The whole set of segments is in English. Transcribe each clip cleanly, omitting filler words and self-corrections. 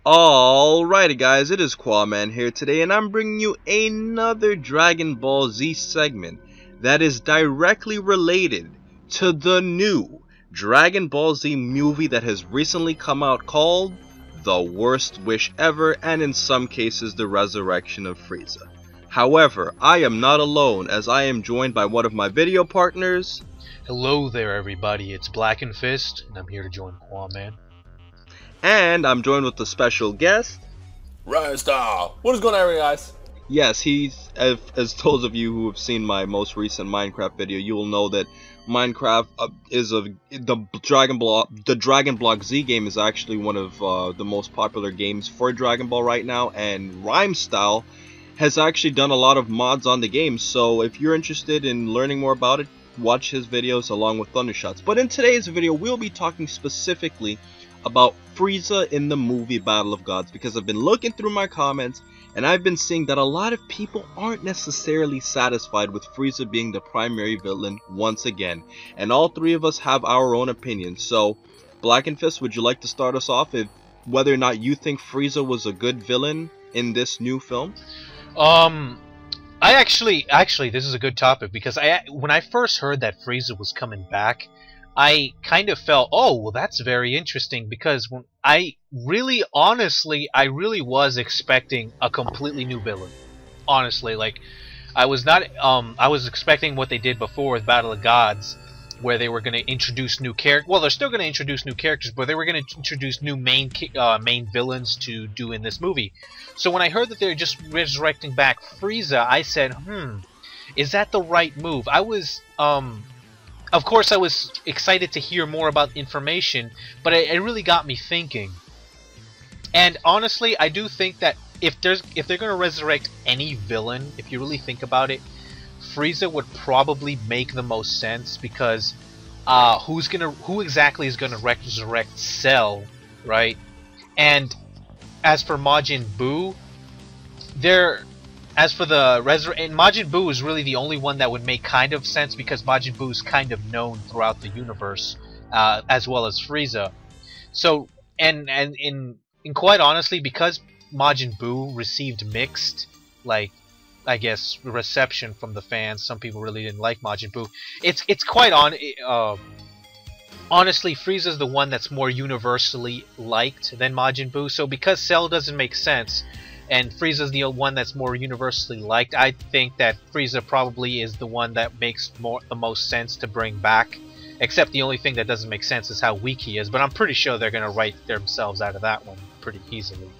Alrighty guys, it is Qaaman here today, and I'm bringing you another Dragon Ball Z segment that is directly related to the new Dragon Ball Z movie that has recently come out called The Worst Wish Ever, and in some cases the Resurrection of Frieza. However, I am not alone, as I am joined by one of my video partners. Hello there everybody, it's Blackenfist, and I'm here to join Qaaman. And I'm joined with a special guest, Rhymestyle. What is going on, guys? Yes, as those of you who have seen my most recent Minecraft video, you will know that Minecraft the Dragon Block Z game is actually one of the most popular games for Dragon Ball right now, and Rhymestyle has actually done a lot of mods on the game. So if you're interested in learning more about it, watch his videos along with Thundershots. But in today's video, we'll be talking specifically about Frieza in the movie Battle of Gods, because I've been looking through my comments and I've been seeing that a lot of people aren't necessarily satisfied with Frieza being the primary villain once again, and all three of us have our own opinions. So Blackenfist, would you like to start us off with whether or not you think Frieza was a good villain in this new film? I actually this is a good topic, because when I first heard that Frieza was coming back, I kind of felt, oh, well, that's very interesting, because when I really was expecting a completely new villain. Honestly, like, I was not, I was expecting what they did before with Battle of Gods, where they were going to introduce new characters. Well, they're still going to introduce new characters, but they were going to introduce new main villains to do in this movie. So when I heard that they're just resurrecting back Frieza, I said, is that the right move? I was, of course, I was excited to hear more about information, but it really got me thinking. And honestly, I do think that if they're going to resurrect any villain, if you really think about it, Frieza would probably make the most sense, because who exactly is going to resurrect Cell, right? And as for Majin Buu, Majin Buu is really the only one that would make kind of sense, because Majin Buu is kind of known throughout the universe, as well as Frieza. So, and quite honestly, because Majin Buu received mixed, like, I guess, reception from the fans, some people really didn't like Majin Buu. It's quite honestly, Frieza's the one that's more universally liked than Majin Buu. So because Cell doesn't make sense, and Frieza's the one that's more universally liked, I think that Frieza probably is the one that makes the most sense to bring back. Except the only thing that doesn't make sense is how weak he is, but I'm pretty sure they're going to write themselves out of that one pretty easily.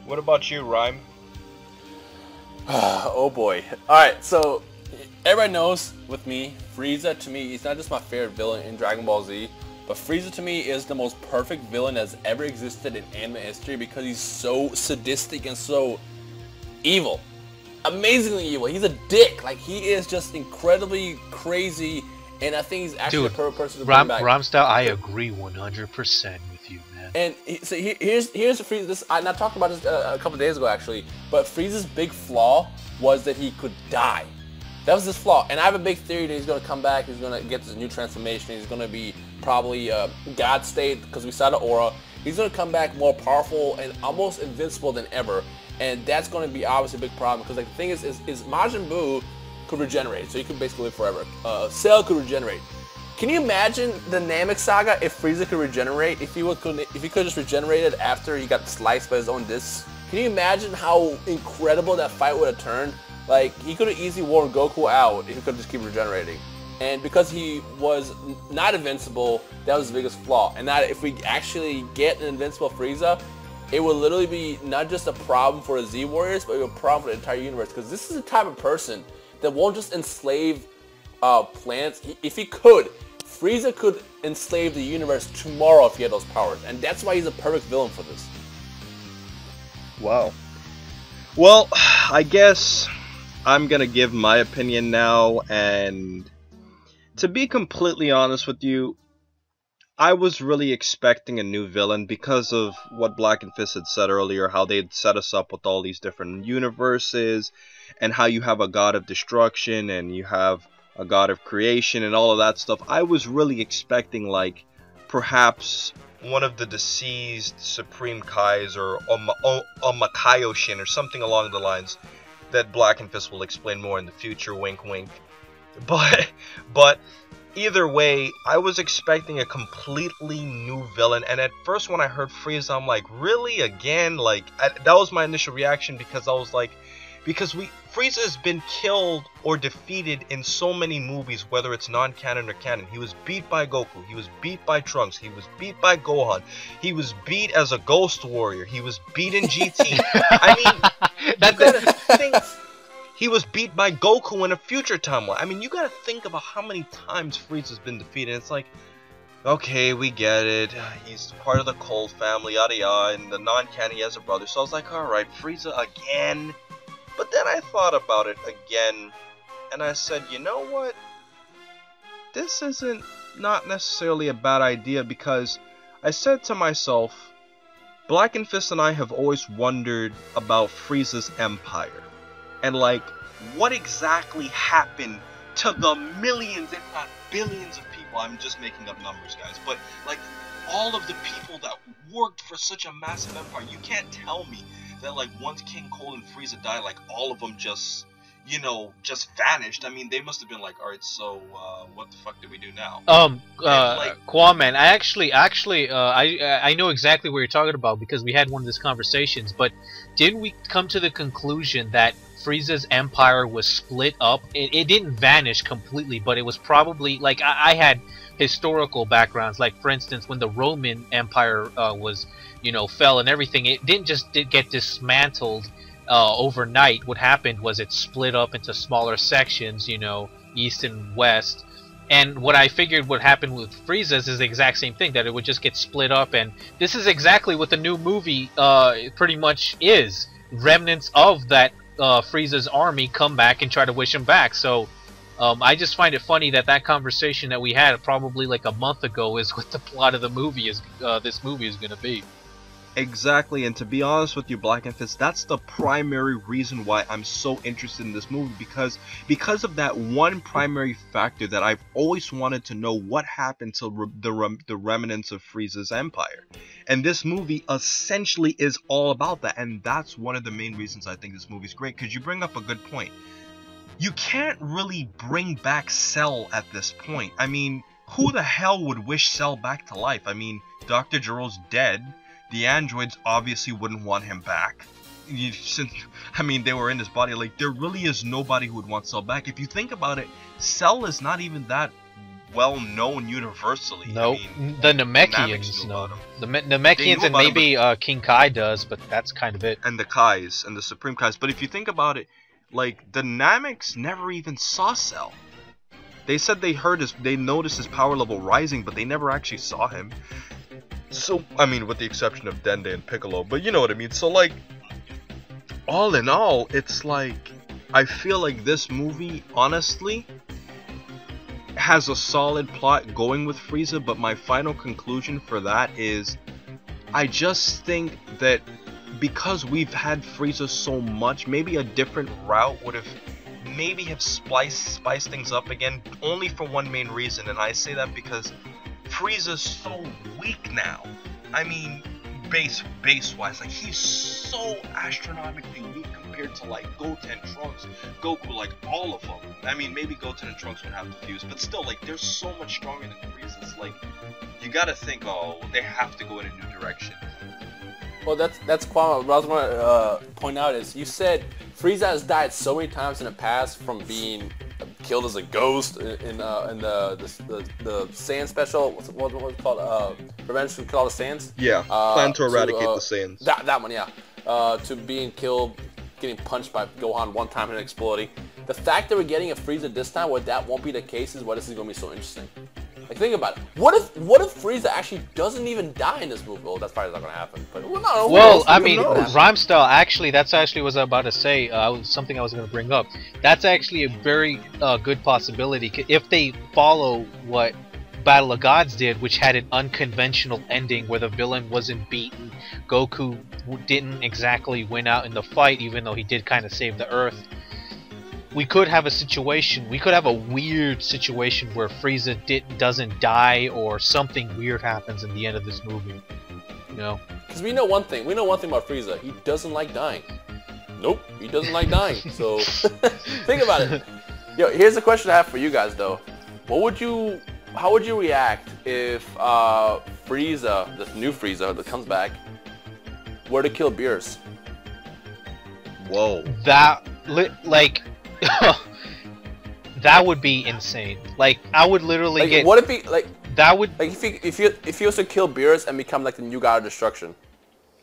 What about you, Rhyme? Oh boy. Alright, so everybody knows with me, Frieza to me is not just my favorite villain in Dragon Ball Z, but Frieza to me is the most perfect villain that's ever existed in anime history, because he's so sadistic and so evil. Amazingly evil. He's a dick. Like, he is just incredibly crazy, and I think he's actually the perfect person to bring back. Rhymestyle, I agree 100% with you, man. And so here's Frieza. This I talked about this a couple days ago, actually. But Frieza's big flaw was that he could die. That was his flaw. And I have a big theory that he's going to come back. He's going to get this new transformation. He's going to be probably God state, because we saw the aura. He's going to come back more powerful and almost invincible than ever. And that's going to be obviously a big problem, because like, the thing is Majin Buu could regenerate, so he could basically live forever. Cell could regenerate. Can you imagine the Namek Saga if Frieza could regenerate? If he could just regenerate it after he got sliced by his own discs? Can you imagine how incredible that fight would have turned? Like, he could have easily worn Goku out if he could just keep regenerating. And because he was not invincible, that was his biggest flaw. And that if we actually get an invincible Frieza, it will literally be not just a problem for the Z Warriors, but a problem for the entire universe. Because this is the type of person that won't just enslave planets. If he could, Frieza could enslave the universe tomorrow if he had those powers. And that's why he's a perfect villain for this. Wow. Well, I guess I'm gonna give my opinion now, and to be completely honest with you, I was really expecting a new villain because of what Blackenfist had said earlier, how they'd set us up with all these different universes, and how you have a god of destruction and you have a god of creation and all of that stuff. I was really expecting like perhaps one of the deceased Supreme Kais or Omakaioshin or something along the lines that Blackenfist will explain more in the future, wink wink. But either way, I was expecting a completely new villain, and at first when I heard Frieza, I'm like, really, again? Like, that was my initial reaction, because I was like, Frieza has been killed or defeated in so many movies, whether it's non-canon or canon. He was beat by Goku, he was beat by Trunks, he was beat by Gohan, he was beat as a Ghost Warrior, he was beat in GT. I mean, you gotta think, he was beat by Goku in a future timeline. I mean, you gotta think about how many times Frieza's been defeated. It's like, okay, we get it, he's part of the Cold family, yada yada, and the non-canon he has a brother. So I was like, alright, Frieza again? But then I thought about it again, and I said, you know what? This isn't not necessarily a bad idea, because I said to myself, Blackenfist and I have always wondered about Frieza's empire. And like, what exactly happened to the millions, if not billions of people? I'm just making up numbers, guys. But like, all of the people that worked for such a massive empire, you can't tell me that like once King Cold and Frieza died, like all of them just, you know, just vanished. I mean, they must have been like, alright, so what the fuck do we do now? Qaaman, I know exactly what you're talking about, because we had one of these conversations, but didn't we come to the conclusion that Frieza's empire was split up? It didn't vanish completely, but it was probably, like, I had historical backgrounds, like for instance when the Roman Empire was, you know, fell and everything, it didn't just get dismantled overnight. What happened was it split up into smaller sections, you know, east and west. And what I figured would happen with Frieza's is the exact same thing, that it would just get split up, and this is exactly what the new movie pretty much is. Remnants of that Frieza's army come back and try to wish him back. So I just find it funny that that conversation that we had probably like a month ago is what the plot of the movie is. This movie is going to be. Exactly, and to be honest with you, Blackenfist, that's the primary reason why I'm so interested in this movie, because of that one primary factor, that I've always wanted to know what happened to the remnants of Frieza's empire. And this movie essentially is all about that, and that's one of the main reasons I think this movie's great, because you bring up a good point. You can't really bring back Cell at this point. I mean, who the hell would wish Cell back to life? I mean, Dr. Gero's dead. The androids obviously wouldn't want him back. Since, I mean, they were in his body. Like, there really is nobody who would want Cell back. If you think about it, Cell is not even that well known universally. Nope. I mean, the Namekians know. The Namekians and maybe King Kai does, but that's kind of it. And the Kais, and the Supreme Kais. But if you think about it, like, the Nameks never even saw Cell. They said they noticed his power level rising, but they never actually saw him. So, I mean, with the exception of Dende and Piccolo, but you know what I mean. So, like, all in all, it's like, I feel like this movie, honestly, has a solid plot going with Frieza, but my final conclusion for that is, I just think that because we've had Frieza so much, maybe a different route would have maybe have spiced things up again, only for one main reason, and I say that because Frieza's so weak now. I mean, base-wise, like, he's so astronomically weak compared to, like, Goten, Trunks, Goku, like, all of them. I mean, maybe Goten and Trunks would have to fuse, but still, like, they're so much stronger than Frieza's. Like, you gotta think, oh, they have to go in a new direction. Well, that's Qaaman. What I was going to point out is, you said Frieza has died so many times in the past from being killed as a ghost in the Saiyan special. What's it called? Revenge from Kill All the Saiyans. Yeah. Plan to eradicate the Saiyans. That one, yeah. To being killed, getting punched by Gohan one time and exploding. The fact that we're getting a Frieza this time, where that won't be the case, is why this is going to be so interesting. Like, think about it. What if Frieza actually doesn't even die in this movie? Well, that's probably not going to happen. But well, I mean, Rhymestyle, actually, that's actually what I was about to say. Something I was going to bring up. That's actually a very good possibility if they follow what Battle of Gods did, which had an unconventional ending where the villain wasn't beaten. Goku didn't exactly win out in the fight, even though he did kind of save the Earth. we could have a situation. We could have a weird situation where Frieza doesn't die, or something weird happens in the end of this movie. You know? Because we know one thing. We know one thing about Frieza. He doesn't like dying. Nope, he doesn't like dying. So think about it. Yo, here's a question I have for you guys though. How would you react if Frieza, this new Frieza that comes back, were to kill Beerus? Whoa. That that would be insane. Like, I would literally like, get. What if he like? That would like if he was to kill Beerus and become like the new god of destruction.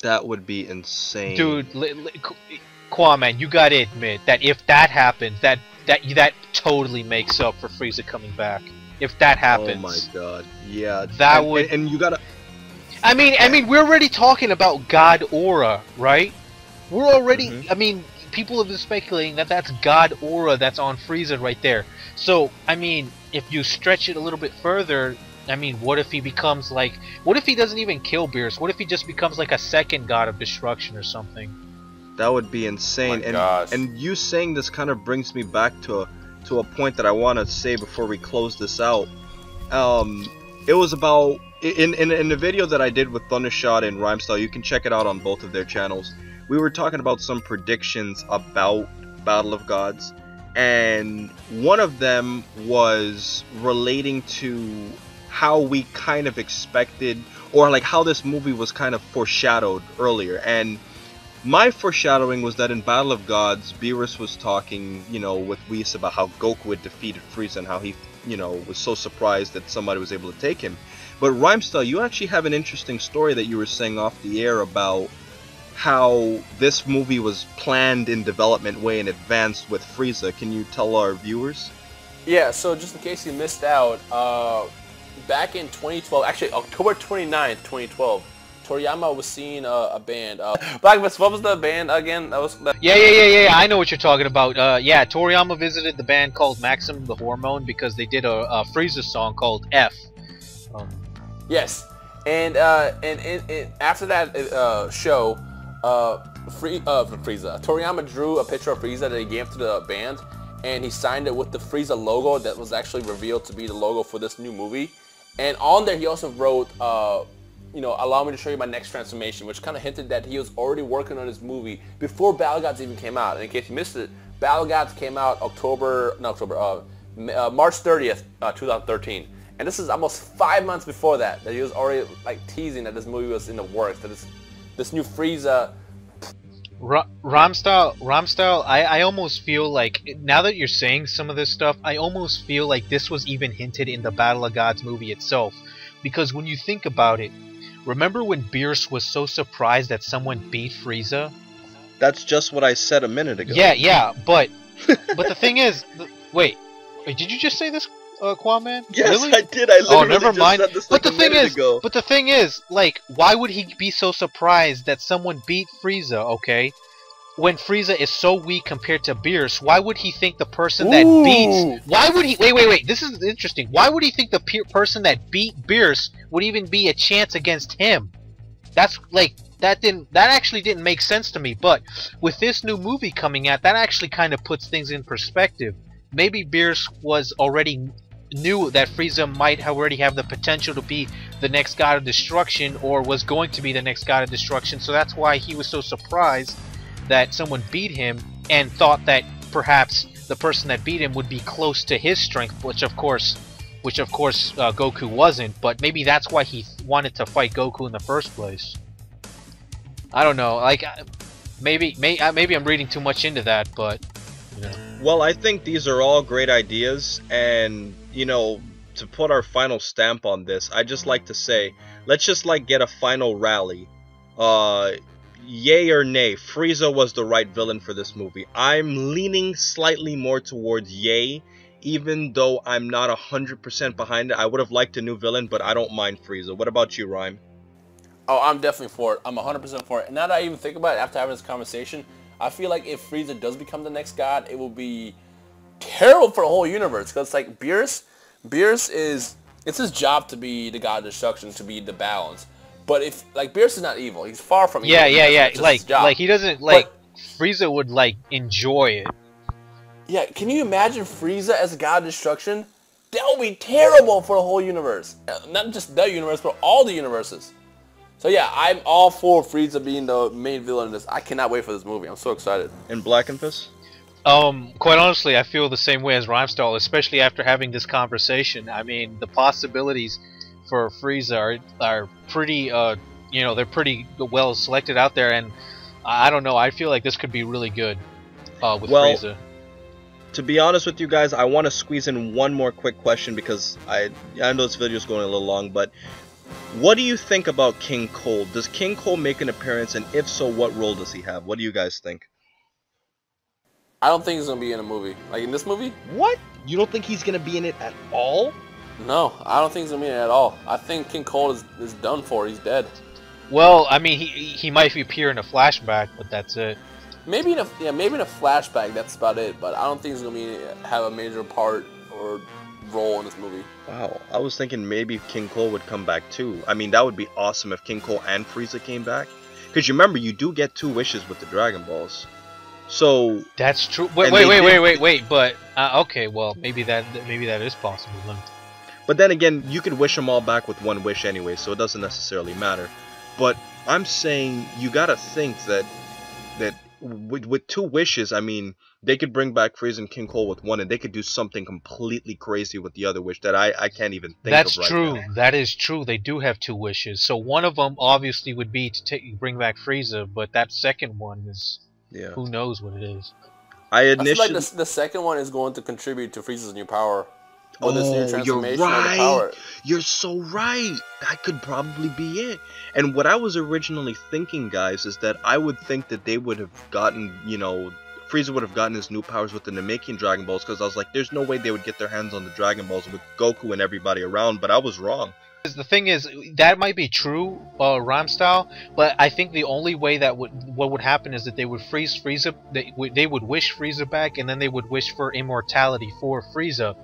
That would be insane, dude. Qaaman, you gotta admit that if that happens, that totally makes up for Frieza coming back. If that happens. Oh my god. Yeah. That would. And you gotta. I mean, we're already talking about God Aura, right? We're already. I mean, people have been speculating that that's God Aura that's on Frieza right there. So, I mean, if you stretch it a little bit further, I mean, what if he becomes like? What if he doesn't even kill Beerus? What if he just becomes like a second god of destruction or something? That would be insane. And you saying this kind of brings me back to a point that I want to say before we close this out. It was about in the video that I did with Thundershot and Rhymestyle. You can check it out on both of their channels. We were talking about some predictions about Battle of Gods, and one of them was relating to how we kind of expected, or like how this movie was kind of foreshadowed earlier. And my foreshadowing was that in Battle of Gods, Beerus was talking, you know, with Whis about how Goku had defeated Frieza and how he, you know, was so surprised that somebody was able to take him. But Rhymestyle, you actually have an interesting story that you were saying off the air about how this movie was planned in development way in advance with Frieza. Can you tell our viewers? Yeah, so just in case you missed out, back in 2012, actually October 29th, 2012, Toriyama was seeing a band. Blackenfist, what was the band again? That was. Yeah. I know what you're talking about. Yeah, Toriyama visited the band called Maximum the Hormone because they did a Frieza song called F. Yes, and after that show, Frieza, Toriyama drew a picture of Frieza that he gave to the band, and he signed it with the Frieza logo that was actually revealed to be the logo for this new movie. And on there, he also wrote, you know, allow me to show you my next transformation, which kind of hinted that he was already working on his movie before Battle Gods even came out. And in case you missed it, Battle Gods came out March 30th, 2013. And this is almost 5 months before that he was already like teasing that this movie was in the works, that this new Frieza. Rhymestyle, I almost feel like, now that you're saying some of this stuff, I almost feel like this was even hinted in the Battle of Gods movie itself. Because when you think about it, remember when Beerus was so surprised that someone beat Frieza? That's just what I said a minute ago. Yeah, but the thing is, wait, did you just say this, Qaaman? Yes, really? I did. I literally never mind. just said this like a minute ago. But the thing is, like, why would he be so surprised that someone beat Frieza, okay? When Frieza is so weak compared to Beerus, why would he think the person that beats... Why would he... Wait, this is interesting. Why would he think the person that beat Beerus would even be a chance against him? That's, like... That actually didn't make sense to me, but with this new movie coming out, that actually kind of puts things in perspective. Maybe Beerus knew that Frieza might already have the potential to be the next god of destruction, or was going to be the next god of destruction, so that's why he was so surprised that someone beat him, and thought that perhaps the person that beat him would be close to his strength, which of course Goku wasn't. But maybe that's why he wanted to fight Goku in the first place. I don't know. Like, maybe I'm reading too much into that, but you know. Well, I think these are all great ideas, and you know, to put our final stamp on this, I just like to say, let's just like get a final rally. Yay or nay, Frieza was the right villain for this movie. I'm leaning slightly more towards yay, even though I'm not 100% behind it. I would have liked a new villain, but I don't mind Frieza. What about you, Rhyme? Oh, I'm definitely for it. I'm 100% for it. And now that I even think about it, after having this conversation, I feel like if Frieza does become the next god, it will be terrible for the whole universe. Because, like, Beerus is... It's his job to be the god of destruction, to be the balance. But if, like, Beerus is not evil. He's far from evil. Yeah. Like he doesn't, like... Frieza would, like, enjoy it. Yeah, can you imagine Frieza as a god of destruction? That would be terrible for the whole universe. Not just the universe, but all the universes. So yeah, I'm all for Frieza being the main villain in this. I cannot wait for this movie. I'm so excited. And Blackenfist? Quite honestly, I feel the same way as Rhymestyle, especially after having this conversation. I mean, the possibilities for Frieza are pretty, you know, they're pretty well selected out there, and I don't know, I feel like this could be really good with Frieza. To be honest with you guys, I want to squeeze in one more quick question because I know this video is going a little long, but what do you think about King Cole? Does King Cole make an appearance, and if so, what role does he have? What do you guys think? I don't think he's gonna be in a movie. Like in this movie? What? You don't think he's gonna be in it at all? No, I don't think he's gonna be in it at all. I think King Cole is done for. He's dead. Well, I mean, he might appear in a flashback, but that's it. Maybe in a flashback. That's about it. But I don't think he's gonna have a major part or role in this movie. Wow, I was thinking maybe King Cole would come back too. I mean, that would be awesome if King Cole and Frieza came back. Because you remember, you do get 2 wishes with the Dragon Balls. So that's true. Wait. But okay, well, maybe that is possible then. But then again, you could wish them all back with 1 wish anyway, so it doesn't necessarily matter. But I'm saying you gotta think that with 2 wishes, I mean, they could bring back Frieza and King Cole with 1, and they could do something completely crazy with the other wish that I can't even think of right now. That's true. That is true. They do have 2 wishes. So one of them obviously would be to bring back Frieza, but that second one is, yeah, who knows what it is. I feel like the second one is going to contribute to Frieza's new power. Oh, this new transformation you're right. Of the power. You're so right. That could probably be it. And what I was originally thinking, guys, is that I would think that they would have gotten, you know, Frieza would have gotten his new powers with the Namekian Dragon Balls, because I was like, there's no way they would get their hands on the Dragon Balls with Goku and everybody around, but I was wrong. The thing is, that might be true, Rhymestyle, but I think the only way that what would happen is that they would freeze Frieza, they would wish Frieza back, and then they would wish for immortality for Frieza,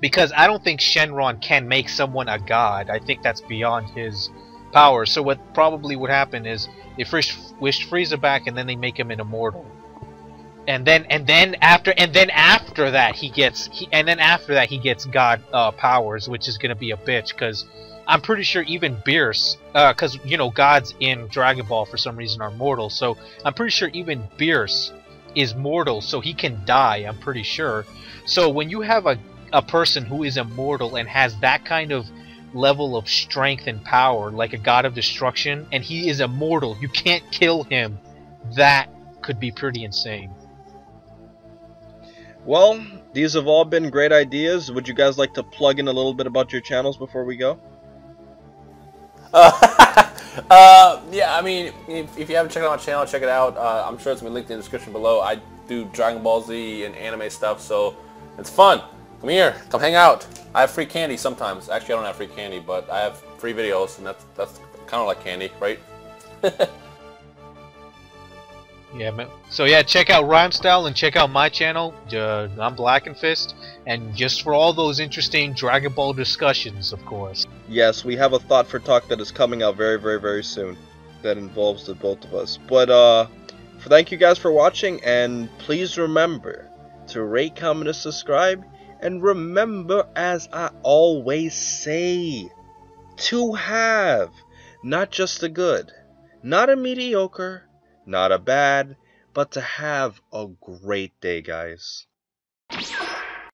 because I don't think Shenron can make someone a god. I think that's beyond his power. So what probably would happen is they first wished Frieza back, and then they make him an immortal. And then after that he gets god powers, which is gonna be a bitch, because I'm pretty sure even Beerus, because you know gods in Dragon Ball for some reason are mortal, so I'm pretty sure even Beerus is mortal, so he can die. I'm pretty sure. So when you have a person who is immortal and has that kind of level of strength and power, like a god of destruction, and he is immortal, you can't kill him. That could be pretty insane. Well, these have all been great ideas. Would you guys like to plug in a little bit about your channels before we go? Yeah, I mean, if you haven't checked out my channel, check it out. I'm sure it's going to be linked in the description below. I do Dragon Ball Z and anime stuff, so it's fun. Come here, come hang out. I have free candy sometimes. Actually, I don't have free candy, but I have free videos, and that's kind of like candy, right? Yeah, man. So yeah, check out Rhymestyle and check out my channel. I'm Blackenfist, and just for all those interesting Dragon Ball discussions, of course. Yes, we have a Thought for Talk that is coming out very, very, very soon that involves the both of us. But thank you guys for watching, and please remember to rate, comment, and subscribe. And remember, as I always say, to have not just a good, not a mediocre, not a bad, but to have a great day, guys.